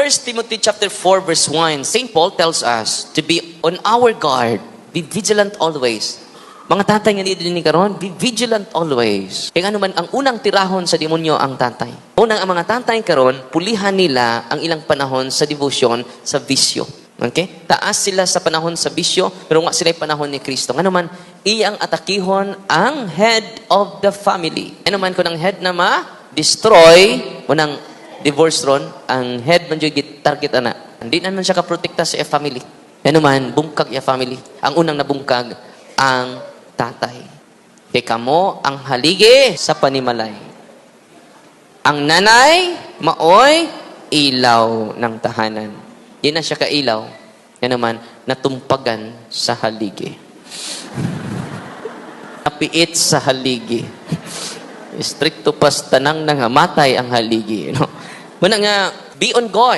1 Timothy chapter 4 verse 1, St. Paul tells us to be on our guard, be vigilant always. Mga tatay nga dito ni karon, be vigilant always. Kaya ano man ang unang tirahon sa demonyo ang tatay. Unang ang mga tatay karon, pulihan nila ang ilang panahon sa devotion sa bisyo. Okay? Taas sila sa panahon sa bisyo, pero nga sila panahon ni Kristo. Ano man, iyang atakihon ang head of the family. Ano man kung ang head na ma-destroy, unang divorce ron, ang head man yung target ana. Hindi naman siya kaprotekta sa family. Ano man, bungkag ya family. Ang unang nabungkag, ang tatay. Kaya kamo ang haligi sa panimalay. Ang nanay, maoy, ilaw ng tahanan. Yan na siya kailaw. Yan naman, natumpagan sa haligi. Napiit sa haligi. Stricto pas tanang nangamatay ang haligi. Muna nga, be on guard.